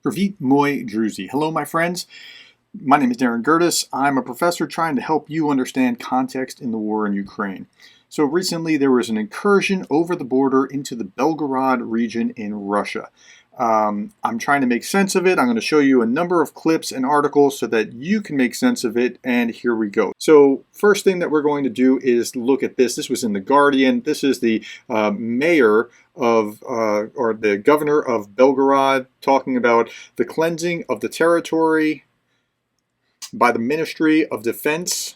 Pravit Moy Druzy. Hello, my friends. My name is Darren Gerdes. I'm a professor trying to help you understand context in the war in Ukraine. So recently there was an incursion over the border into the Belgorod region in Russia. I'm trying to make sense of it. I'm going to show you a number of clips and articles so that you can make sense of it, and here we go. So first thing that we're going to do is look at this. This was in The Guardian. This is the mayor of, or the governor of Belgorod, talking about the cleansing of the territory by the Ministry of Defense.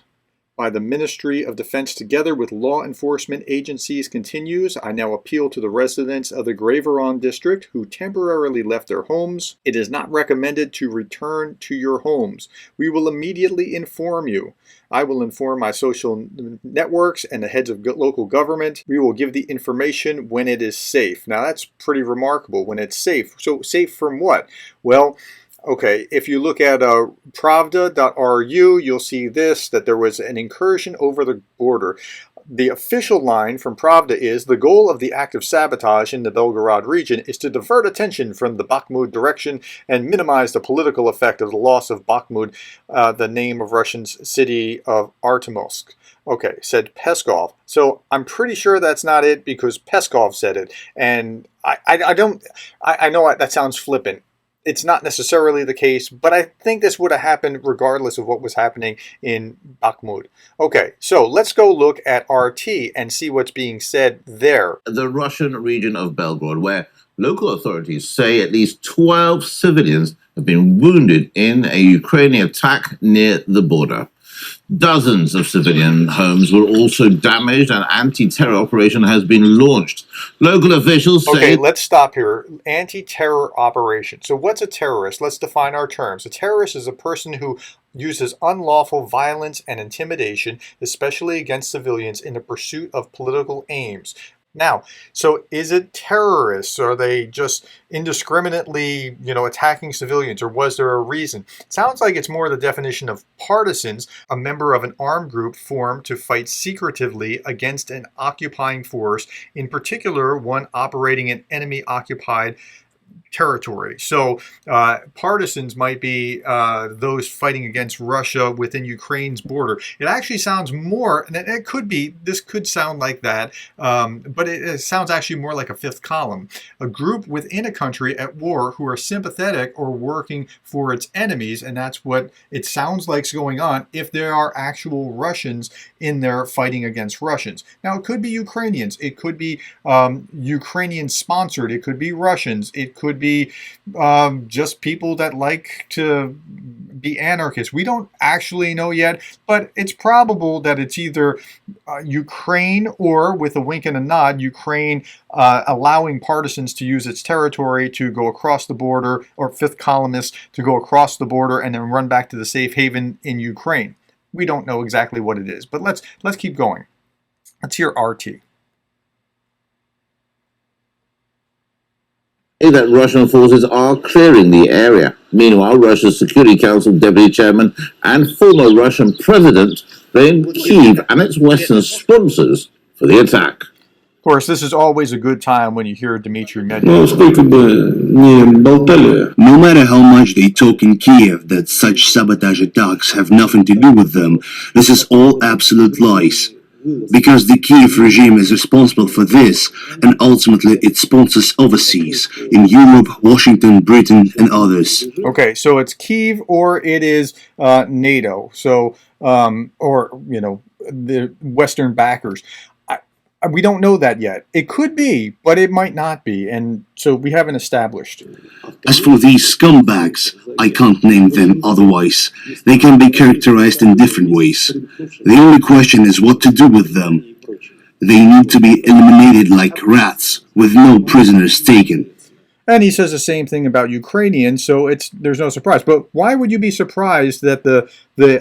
Together with law enforcement agencies continues. I now appeal to the residents of the Belgorod district who temporarily left their homes. It is not recommended to return to your homes. We will immediately inform you. I will inform my social networks and the heads of local government. We will give the information when it is safe. Now that's pretty remarkable, when it's safe. So safe from what? Well, okay, if you look at pravda.ru, you'll see this, that there was an incursion over the border. The official line from Pravda is, the goal of the act of sabotage in the Belgorod region is to divert attention from the Bakhmut direction and minimize the political effect of the loss of Bakhmut, the name of Russia's city of Artemovsk. Okay, said Peskov. So I'm pretty sure that's not it because Peskov said it. And I know that sounds flippant. It's not necessarily the case, but I think this would have happened regardless of what was happening in Bakhmut. Okay, so let's go look at RT and see what's being said there. The Russian region of Belgorod, where local authorities say at least 12 civilians have been wounded in a Ukrainian attack near the border. Dozens of civilian homes were also damaged. An anti-terror operation has been launched. Local officials say... Okay, let's stop here. Anti-terror operation. So what's a terrorist? Let's define our terms. A terrorist is a person who uses unlawful violence and intimidation, especially against civilians, in the pursuit of political aims. Now, so is it terrorists? Are they just indiscriminately, attacking civilians, or was there a reason? It sounds like it's more the definition of partisans, a member of an armed group formed to fight secretively against an occupying force, in particular one operating in enemy-occupied territory. So partisans might be those fighting against Russia within Ukraine's border. It actually sounds more, and it could be, this could sound like that, but it sounds actually more like a fifth column. A group within a country at war who are sympathetic or working for its enemies, and that's what it sounds like is going on if there are actual Russians in there fighting against Russians. Now, it could be Ukrainians, it could be Ukrainian sponsored, it could be Russians, it could be just people that like to be anarchists. We don't actually know yet, but it's probable that it's either Ukraine, or with a wink and a nod, Ukraine allowing partisans to use its territory to go across the border, or fifth columnists to go across the border and then run back to the safe haven in Ukraine. We don't know exactly what it is, but let's keep going. Let's hear RT. That Russian forces are clearing the area. Meanwhile, Russia's Security Council Deputy Chairman and former Russian President blamed Kyiv and its Western sponsors for the attack. Of course, this is always a good time when you hear Dmitry Medvedev. No matter how much they talk in Kiev that such sabotage attacks have nothing to do with them, this is all absolute lies. Because the Kiev regime is responsible for this, and ultimately it sponsors overseas, in Europe, Washington, Britain, and others. Okay, so it's Kiev or it is NATO, so or the Western backers. We don't know that yet. It could be, but it might not be, and so we haven't established. As for these scumbags, I can't name them otherwise. They can be characterized in different ways. The only question is what to do with them. They need to be eliminated like rats, with no prisoners taken. And he says the same thing about Ukrainians, so there's no surprise. But why would you be surprised that the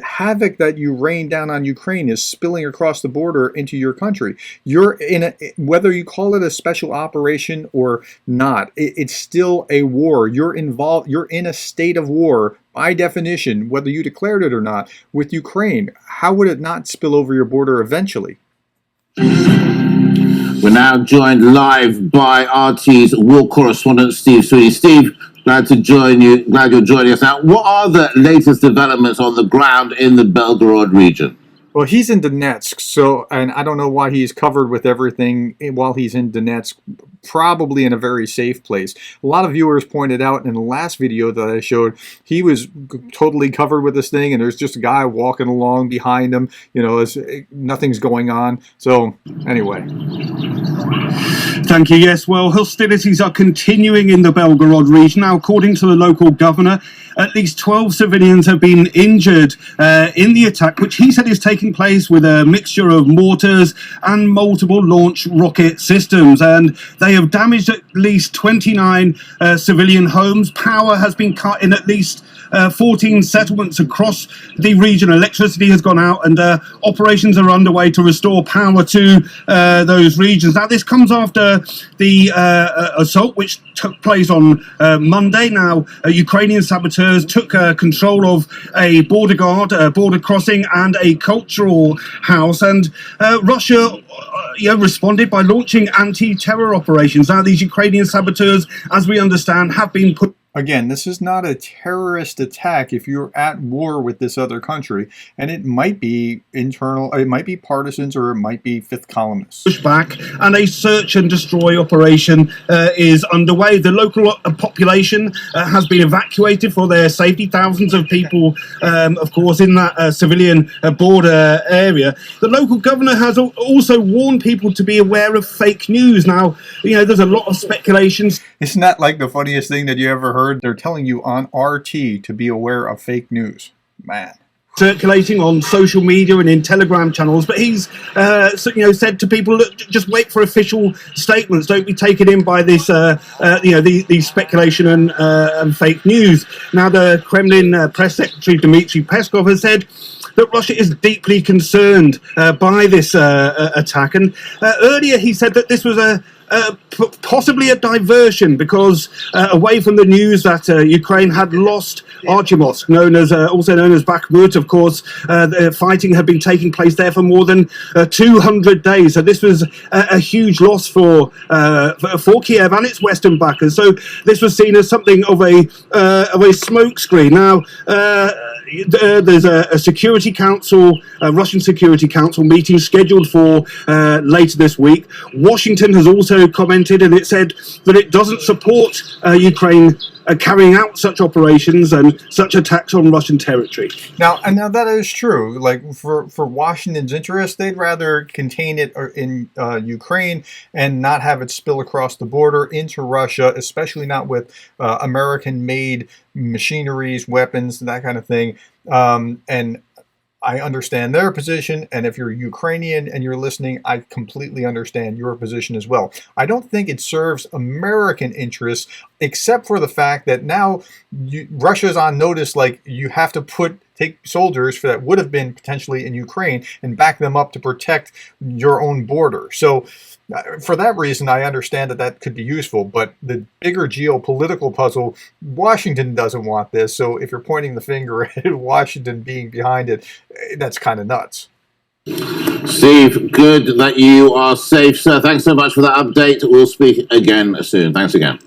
havoc that you rain down on Ukraine is spilling across the border into your country? You're in whether you call it a special operation or not, it's still a war. You're involved. You're in a state of war by definition, whether you declared it or not, with Ukraine. How would it not spill over your border eventually? We're now joined live by RT's war correspondent, Steve Sweeney. Steve, Glad you're joining us now. What are the latest developments on the ground in the Belgorod region? Well, he's in Donetsk, so, and I don't know why he's covered with everything while he's in Donetsk, probably in a very safe place. A lot of viewers pointed out in the last video that I showed, he was totally covered with this thing, and there's just a guy walking along behind him, you know, nothing's going on. So, anyway. Thank you. Yes, well, hostilities are continuing in the Belgorod region. Now, according to the local governor, at least 12 civilians have been injured in the attack, which he said is taking place with a mixture of mortars and multiple launch rocket systems. And they have damaged at least 29 civilian homes. Power has been cut in at least 14 settlements across the region. Electricity has gone out, and operations are underway to restore power to those regions. Now, this comes after the assault which took place on Monday. Now, Ukrainian saboteurs took control of a border guard, border crossing, and a cultural house, and Russia responded by launching anti-terror operations. Now, these Ukrainian saboteurs, as we understand, have been put... Again, this is not a terrorist attack if you're at war with this other country, and it might be internal, it might be partisans, or it might be fifth columnists. Pushed back, and a search and destroy operation is underway. The local population has been evacuated for their safety. Thousands of people, of course, in that civilian border area. The local governor has also warned people to be aware of fake news. Now, you know, there's a lot of speculations. Isn't that like the funniest thing that you ever heard? They're telling you on RT to be aware of fake news. Man. Circulating on social media and in Telegram channels, but he's said to people, look, just wait for official statements. Don't be taken in by this the speculation and fake news. Now, the Kremlin press secretary Dmitry Peskov has said that Russia is deeply concerned by this attack, and earlier he said that this was possibly a diversion, because away from the news that Ukraine had lost Archimov, also known as Bakhmut, of course, the fighting had been taking place there for more than 200 days. So this was a huge loss for Kiev and its Western backers. So this was seen as something of a smokescreen. Now, there's a Security Council, a Russian Security Council meeting scheduled for later this week. Washington has also commented, and it said that it doesn't support Ukraine carrying out such operations and such attacks on Russian territory. Now that is true. Like for Washington's interest, they'd rather contain it in Ukraine and not have it spill across the border into Russia, especially not with American-made machineries, weapons, that kind of thing. And I understand their position, and if you're Ukrainian and you're listening, I completely understand your position as well. I don't think it serves American interests, except for the fact that now Russia's on notice, like you have to take soldiers that would have been potentially in Ukraine and back them up to protect your own border. So for that reason, I understand that could be useful, but the bigger geopolitical puzzle, Washington doesn't want this, so if you're pointing the finger at Washington being behind it, that's kind of nuts. Steve, good that you are safe, sir. Thanks so much for that update. We'll speak again soon. Thanks again.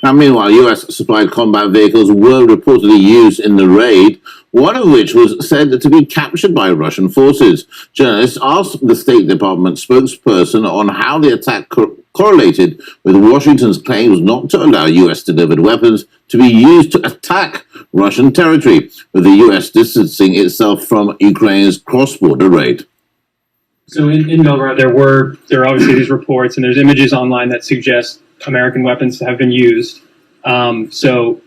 Now, meanwhile, US-supplied combat vehicles were reportedly used in the raid, one of which was said to be captured by Russian forces. Journalists asked the State Department spokesperson on how the attack correlated with Washington's claims not to allow US-delivered weapons to be used to attack Russian territory, with the US distancing itself from Ukraine's cross-border raid. So in Belgorod, there are obviously these reports, and there's images online that suggest American weapons have been used. So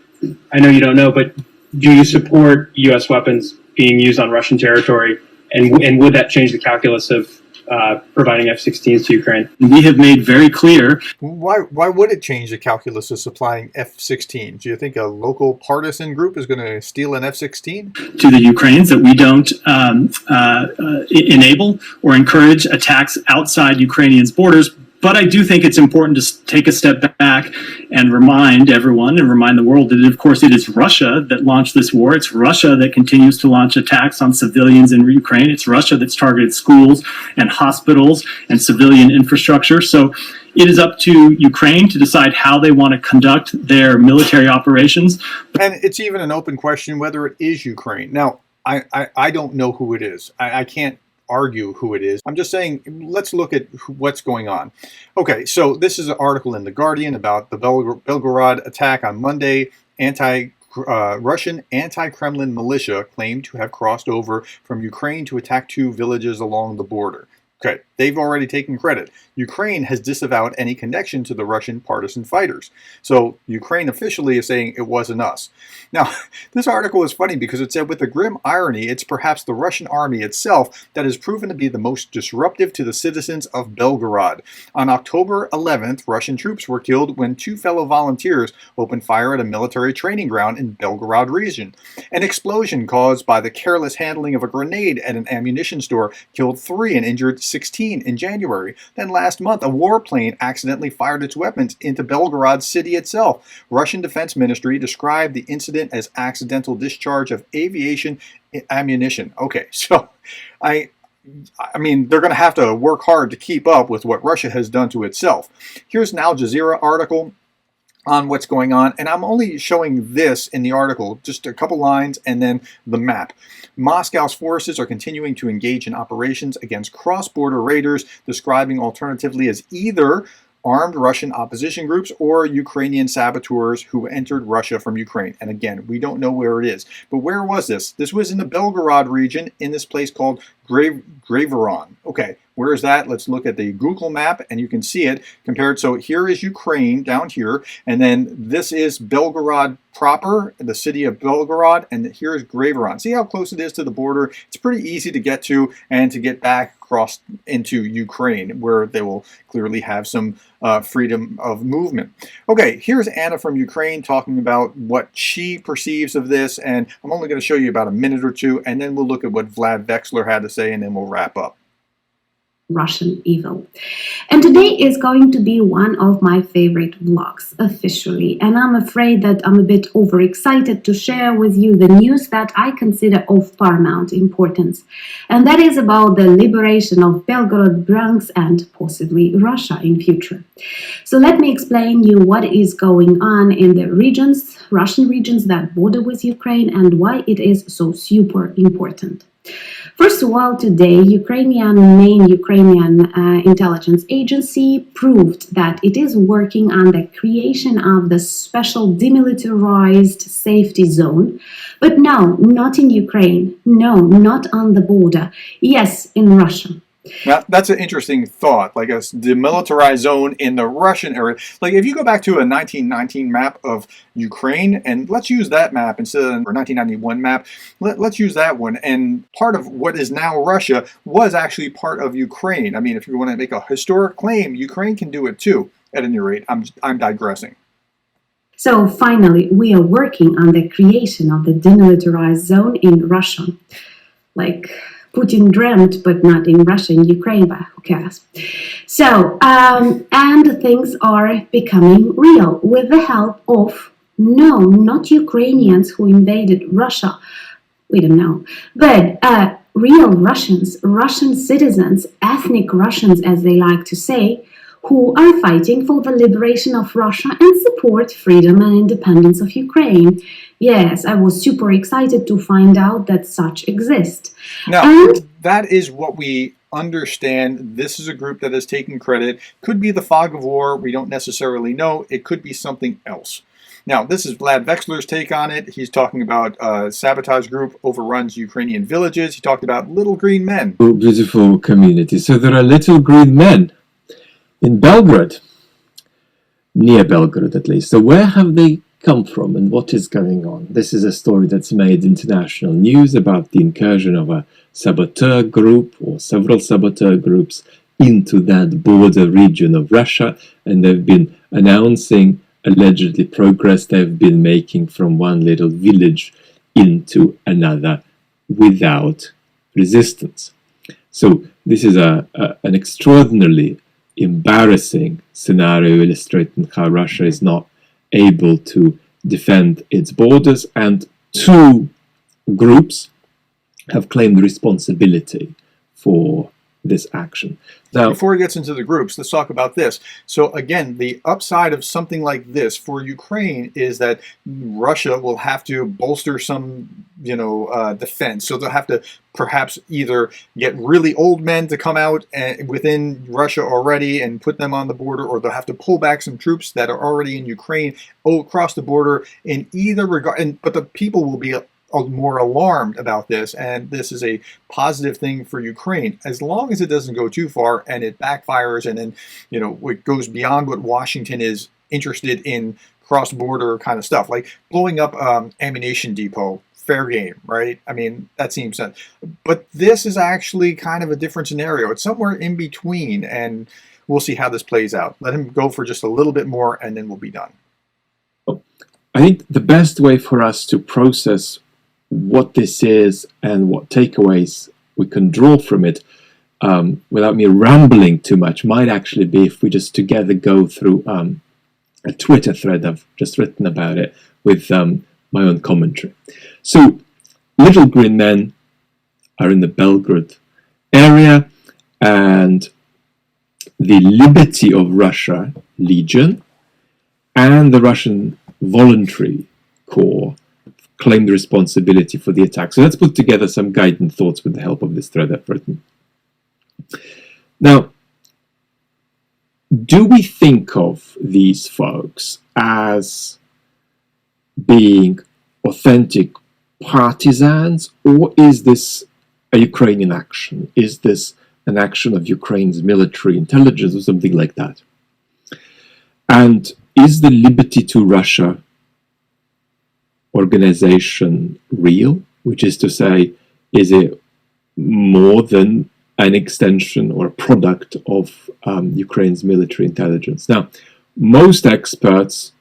I know you don't know, but do you support U.S. weapons being used on Russian territory? And would that change the calculus of providing F-16s to Ukraine? We have made very clear. Why would it change the calculus of supplying F-16s? Do you think a local partisan group is going to steal an F-16? To the Ukrainians that we don't enable or encourage attacks outside Ukrainians' borders. But I do think it's important to take a step back and remind everyone and remind the world that, of course, it is Russia that launched this war. It's Russia that continues to launch attacks on civilians in Ukraine. It's Russia that's targeted schools and hospitals and civilian infrastructure. So It is up to Ukraine to decide how they want to conduct their military operations. And it's even an open question whether it is Ukraine. Now, I don't know who it is. I can't argue who it is. I'm just saying, let's look at what's going on. Okay, so this is an article in The Guardian about the Belgorod attack on Monday. Russian anti-Kremlin militia claimed to have crossed over from Ukraine to attack two villages along the border. Okay, they've already taken credit. Ukraine has disavowed any connection to the Russian partisan fighters. So Ukraine officially is saying it wasn't us. Now, this article is funny because it said with a grim irony, it's perhaps the Russian army itself that has proven to be the most disruptive to the citizens of Belgorod. On October 11th, Russian troops were killed when two fellow volunteers opened fire at a military training ground in Belgorod region. An explosion caused by the careless handling of a grenade at an ammunition store killed 3 and injured 16 in January. Then last month, a warplane accidentally fired its weapons into Belgorod city itself. Russian Defense Ministry described the incident as accidental discharge of aviation ammunition. Okay, so I mean, they're going to have to work hard to keep up with what Russia has done to itself. Here's an Al Jazeera article on what's going on, and I'm only showing this in the article, just a couple lines and then the map. Moscow's forces are continuing to engage in operations against cross-border raiders, describing alternatively as either armed Russian opposition groups or Ukrainian saboteurs who entered Russia from Ukraine. And again, we don't know where it is. But where was this? This was in the Belgorod region in this place called Gerdes. Okay, where is that? Let's look at the Google map and you can see it compared. So here is Ukraine down here, and then this is Belgorod proper, the city of Belgorod, and here is Gerdes. See how close it is to the border? It's pretty easy to get to and to get back across into Ukraine, where they will clearly have some freedom of movement. Okay, here's Anna from Ukraine talking about what she perceives of this, and I'm only going to show you about a minute or two, and then we'll look at what Vlad Vexler had to say, and then we'll wrap up. Russian evil. And today is going to be one of my favorite vlogs officially, and I'm afraid that I'm a bit overexcited to share with you the news that I consider of paramount importance, and that is about the liberation of Belgorod, Bryansk, and possibly Russia in future. So let me explain you what is going on in the regions, Russian regions that border with Ukraine, and why it is so super important. First of all, today, main Ukrainian intelligence agency proved that it is working on the creation of the special demilitarized safety zone. But no, not in Ukraine. No, not on the border. Yes, in Russia. Now, that's an interesting thought, like a demilitarized zone in the Russian area. Like if you go back to a 1919 map of Ukraine, and let's use that map instead of a 1991 map, let's use that one. And part of what is now Russia was actually part of Ukraine. I mean, if you want to make a historic claim, Ukraine can do it too. At any rate, I'm digressing. So finally, we are working on the creation of the demilitarized zone in Russia. Like Putin dreamt, but not in Russia, in Ukraine, but who cares? So, and things are becoming real with the help of, no, not Ukrainians who invaded Russia, we don't know, but real Russians, Russian citizens, ethnic Russians, as they like to say, who are fighting for the liberation of Russia and support freedom and independence of Ukraine. Yes, I was super excited to find out that such exist. Now, that is what we understand. This is a group that has taken credit. Could be the fog of war. We don't necessarily know. It could be something else. Now, this is Vlad Vexler's take on it. He's talking about sabotage group overruns Ukrainian villages. He talked about little green men. Oh, beautiful community. So there are little green men in Belgrade, near Belgrade at least. So where have they come from and what is going on? This is a story that's made international news about the incursion of a saboteur group or several saboteur groups into that border region of Russia, and they've been announcing allegedly progress they've been making from one little village into another without resistance. So this is an extraordinarily embarrassing scenario illustrating how Russia is not able to defend its borders, and two groups have claimed responsibility for this action. Now, before he gets into the groups, let's talk about this. So again, the upside of something like this for Ukraine is that Russia will have to bolster some, defense. So they'll have to perhaps either get really old men to come out within Russia already and put them on the border, or they'll have to pull back some troops that are already in Ukraine across the border. In either regard, but the people will be more alarmed about this, and this is a positive thing for Ukraine as long as it doesn't go too far and it backfires, and then it goes beyond what Washington is interested in, cross-border kind of stuff like blowing up ammunition depot. Fair game, right? I mean, that seems sense. But this is actually kind of a different scenario. It's somewhere in between, and we'll see how this plays out. Let him go for just a little bit more, and then we'll be done. I think the best way for us to process what this is and what takeaways we can draw from it, without me rambling too much, might actually be if we just together go through a Twitter thread I've just written about it with my own commentary. So, little green men are in the Belgorod area, and the Liberty of Russia Legion and the Russian Voluntary Corps claimed responsibility for the attack. So let's put together some guiding thoughts with the help of this thread I've written. Now, do we think of these folks as being authentic partisans, or is this a Ukrainian action? Is this an action of Ukraine's military intelligence or something like that? And is the Liberty to Russia organization real? Which is to say, is it more than an extension or a product of Ukraine's military intelligence? Now, most experts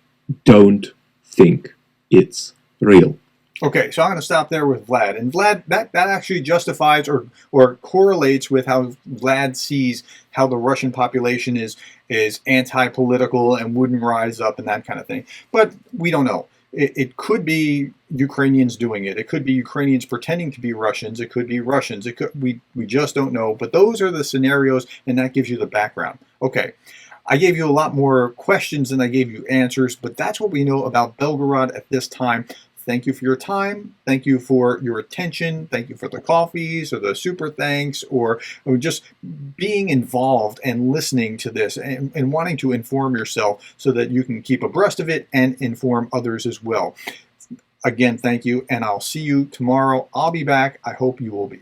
don't think it's real. Okay, so I'm going to stop there with Vlad. And Vlad, that actually justifies or correlates with how Vlad sees how the Russian population is anti-political and wouldn't rise up and that kind of thing. But we don't know. It could be Ukrainians doing it. It could be Ukrainians pretending to be Russians. It could be Russians. We just don't know. But those are the scenarios, and that gives you the background. Okay, I gave you a lot more questions than I gave you answers, but that's what we know about Belgorod at this time. Thank you for your time. Thank you for your attention. Thank you for the coffees or the super thanks or just being involved and listening to this and wanting to inform yourself so that you can keep abreast of it and inform others as well. Again, thank you, and I'll see you tomorrow. I'll be back. I hope you will be.